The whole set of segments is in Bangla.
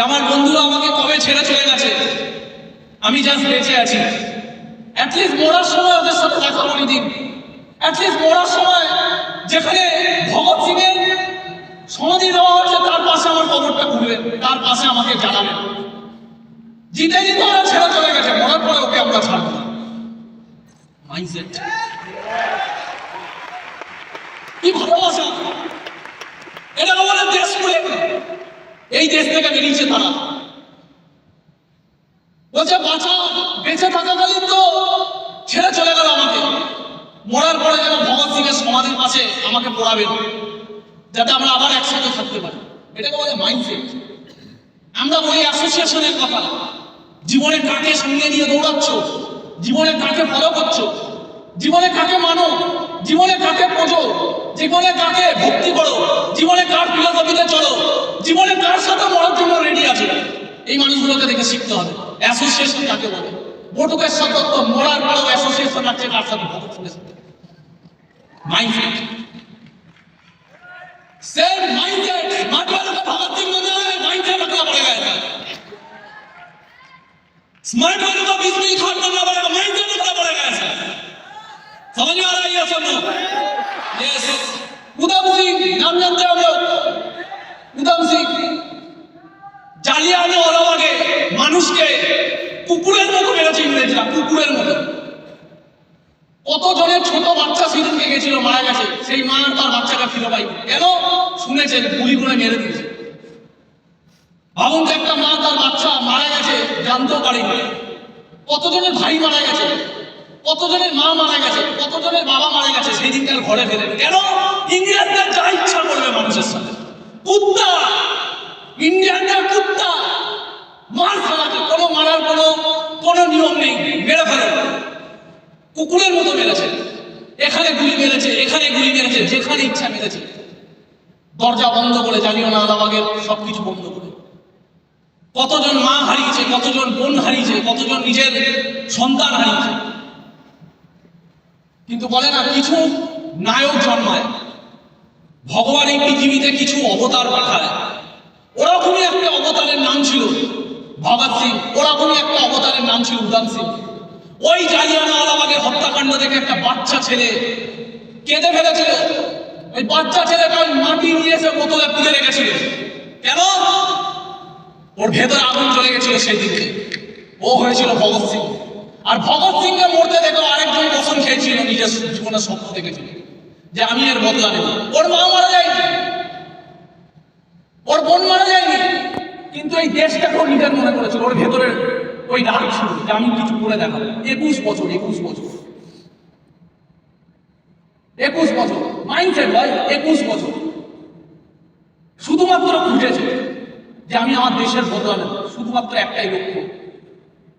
আমার বন্ধুরা আমাকে কবে ছেড়ে চলে গেছে, আমি জাস্ট বেঁচে আছি। অ্যাটলিস্ট মরার সময় ওদের সাথে দেখা করি দিন। অ্যাটলিস্ট মরার সময় যেখানে ভগৎ সিং এর সমাধি দেওয়া হয়েছে তার পাশে আমার কবরটা খুলবেন, তার পাশে আমাকে জানাবেন। জিতে জিতে ওরা ছেড়ে চলে গেছে, মরার পরে ওকে আমরা ছাড়বো না। মাইন্ডসেট কি ভালোবাসা, এটা আমাদের দেশ করে এই দেশ থেকে বেরিয়েছে তারা। বলছে বাঁচা, বেঁচে থাকাকালীন তো ছেড়ে চলে গেল আমাকে, মরার পরে যেন ভগৎ সিং এর সমাধির পাশে আমাকে পড়াবেন, যাতে আমরা আবার একসাথে থাকতে পারি। এটাকে বলে মাইন্ডসেট। আমরা বলি অ্যাসোসিয়েশনের কথা। জীবনে কাকে সঙ্গে নিয়ে দৌড়াচ্ছ, জীবনে কাকে ফলো করছো, জীবনে কাকে মানো, জীবনে কাকে বোঝো, জীবনে কাকে ভক্তি করো, জীবনে কার ফিলোসফিতে চলো, জীবনে কার সাথে মরার জন্য রেডি আছে, এই মানুষগুলোকে দেখে শিখতে হবে। অ্যাসোসিয়েশন কাকে বলে? বটুকেশ্বর দত্ত মরার পরেও অ্যাসোসিয়েশন রাখছে কার সাথে? ভগৎ সিংয়ের সাথে। মাইন্ডসেট सेम माइंडसेट स्मार्ट वालों का भगत सिंह बना है, माइंडसेट रखना पड़ेगा ऐसा। स्मार्ट वालों का बिस्मिल खान बनना पड़ेगा, माइंडसेट रखना पड़ेगा ऐसा। समझ में आ रहा है ये सब लोग? यस। उधम सिंह नाम जानते हो लोग? उधम सिंह জালিয়ানওয়ালাবাগে মানুষকে কুকুরের মতো মেরেছে ইংরেজরা, কুকুরের মতো। কতজনের ছোট বাচ্চা সেদিনকে গেছিল, মারা গেছে, সেই মা তার বাচ্চাকে ফিরে পাই কেন? শুনেছেন গুলি করে মেরে দিয়েছে। ভাবুন তো, একটা মা তার বাচ্চা মারা গেছে জানতেও পারেনি। কতজনের ভাই মারা গেছে, কতজনের মা মারা গেছে, কতজনের বাবা মারা গেছে, সেই দিনকার ঘরে ফেলে কেন? ইংরেজদের যা ইচ্ছা করবে মানুষের সাথে। কুত্তা, ইন্ডিয়ানরা কুত্তা, মার খাওয়াতে কোনো মারার কোনো নিয়ম নেই, মেরে ফেলে। কুকুরের মতো মেরেছে, এখানে গুলি মেরেছে, এখানে গুলি মেরেছে, যেখানে ইচ্ছা মেরেছে। দরজা বন্ধ করে, জালিয়ানওয়ালাবাগের সবকিছু বন্ধ করে। কতজন মা হারিয়েছে, কতজন বোন হারিয়েছে, কতজন নিজের সন্তান হারিয়েছে। কিন্তু বলে না, কিছু নায়ক জন্মায়, ভগবান এই পৃথিবীতে কিছু অবতার পাঠায়। ওরকমই একটা অবতারের নাম ছিল ভগৎ সিং, ওরকমই একটা অবতারের নাম ছিল উধম সিং। ওই জালিয়ানওয়ালাবাগের হত্যাকাণ্ড থেকে একটা বাচ্চা ছেলে কেঁদে ফেলেছিল। ওই বাচ্চা ছেলেটা ওই মাটি নিয়ে এসে বোতলে পুঁতে রেখেছিল। কেন? ওর ভেতরে আগুন চলে গেছিল সেই দিকে। ও হয়েছিল ভগৎ সিং। আর ভগৎ সিং কে মরতে দেখো আরেকজন কসম খেয়েছিল, নিজের জীবনের স্বপ্ন দেখেছিল যে আমি এর বদলা নেব। ওর মা মারা যায়নি, ওর বোন মারা যায়নি, কিন্তু এই দেশটাকে ও নিজের মনে করেছিল। ওর ভেতরে ওই ডাক ছিল যে আমি কিছু করে দেখাবো। 21 বছর 21 বছর 21 বছর মাইন্ডসেট ভাই। 21 বছর শুধুমাত্র খুঁজেছে যে আমি আমার দেশের বদলা নেব, শুধুমাত্র একটাই লক্ষ্য।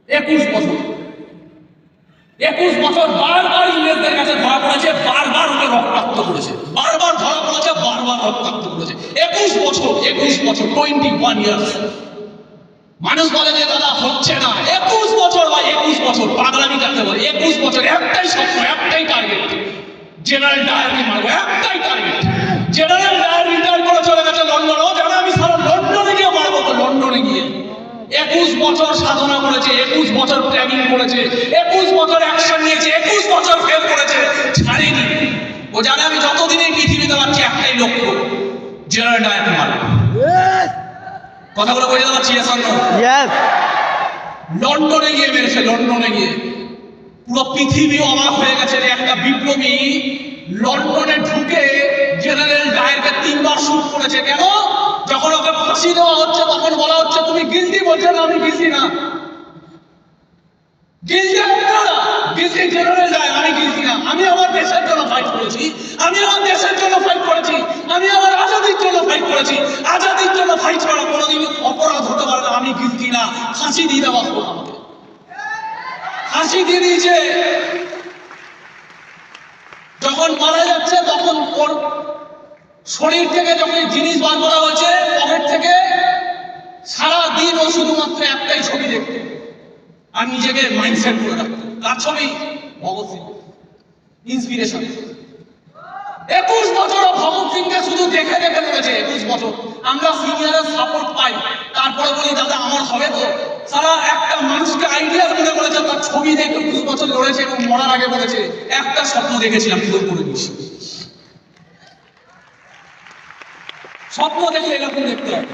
21 বছর 21 বছর বারবার ইংরেজদের কাছে ধরা পড়েছে, বারবার ওকে রক্তাক্ত করেছে, বারবার ধরা পড়েছে, বারবার রক্তাক্ত করেছে। 21 বছর 21 ইয়ার্স। মানুষ বলে যে দাদা হচ্ছে না, 21 বছর ভাই, 21 বছর পাগলামি কাটতে বলে। 21 বছর একটাই স্বপ্ন, একটাই টার্গেট, জেনারেল ডায়ারকে মারবো, একটাই টার্গেট। জেনারেল ডায়ার রিটায়ার করে চলে গেছে লন্ডনে। ও জানে আমি সারা লন্ডনে গিয়ে মারবো, তো লন্ডনে গিয়ে 21 বছর সাধনা করেছে, 21 বছর ট্রেনিং করেছে, 21 বছর অ্যাকশন নিয়েছে, 21 বছর ফেল করেছে, ছাড়েনি। ও জানে আমি যতদিন এই পৃথিবীতে পাচ্ছি একটাই লক্ষ্য, জেনারেল ডায়ারকে মারবো। কথাগুলো বোঝা যাচ্ছে? লন্ডনে গিয়ে মেরেছে, লন্ডনে গিয়ে পুরো পৃথিবী অবাক হয়ে গেছে যে একটা বিপ্লবী লন্ডনে ঢুকে জেনারেল ডায়ারকে 3 বার শুট করেছে। কেন? যখন ওকে ফাঁসি দেওয়া হচ্ছে তখন বলা হচ্ছে তুমি গিলটি, বলছে না আমি গিলটি না। গিলটি আপনারা, গিলটি জেনারেল ডায়ার, আমি গিলটি না। আমি আমার দেশের জন্য ফাইট করেছি, আমি আমার দেশের জন্য ফাইট করেছি, আমি আমার আজাদির জন্য ফাইট করেছি। আজাদির জন্য ফাইট করা কোনোদিন অপরাধ হতে পারে না। আমি গিলটি না। ফাঁসি দিয়ে দেওয়া হলো আমাকে, ফাঁসি দিয়ে দিয়েছে। যখন মারা যাচ্ছে তখন ওর শরীর থেকে যখন জিনিস বার করা হয়েছে পকেট থেকে, সারাদিন ও শুধুমাত্র একটাই ছবি দেখতো আর নিজেকে মাইন্ডসেট করে রাখতো। তার ছবি ভগৎ সিং, ইন্সপিরেশন। 21 বছর ভগৎ সিংকে শুধু দেখে দেখে লড়েছে। 21 বছর আমরা সিনিয়রের সাপোর্ট পাই, তারপরে বলি দাদা আমার হবে তো। সারা একটা মানুষকে আইডিয়াল মনে করেছে, তার ছবি দেখে 21 বছর লড়েছে এবং মরার আগে বলেছে একটা স্বপ্ন দেখেছিলাম, পূরণ করে দিয়েছি। স্বপ্ন দেখলে এরকম দেখতে হয়।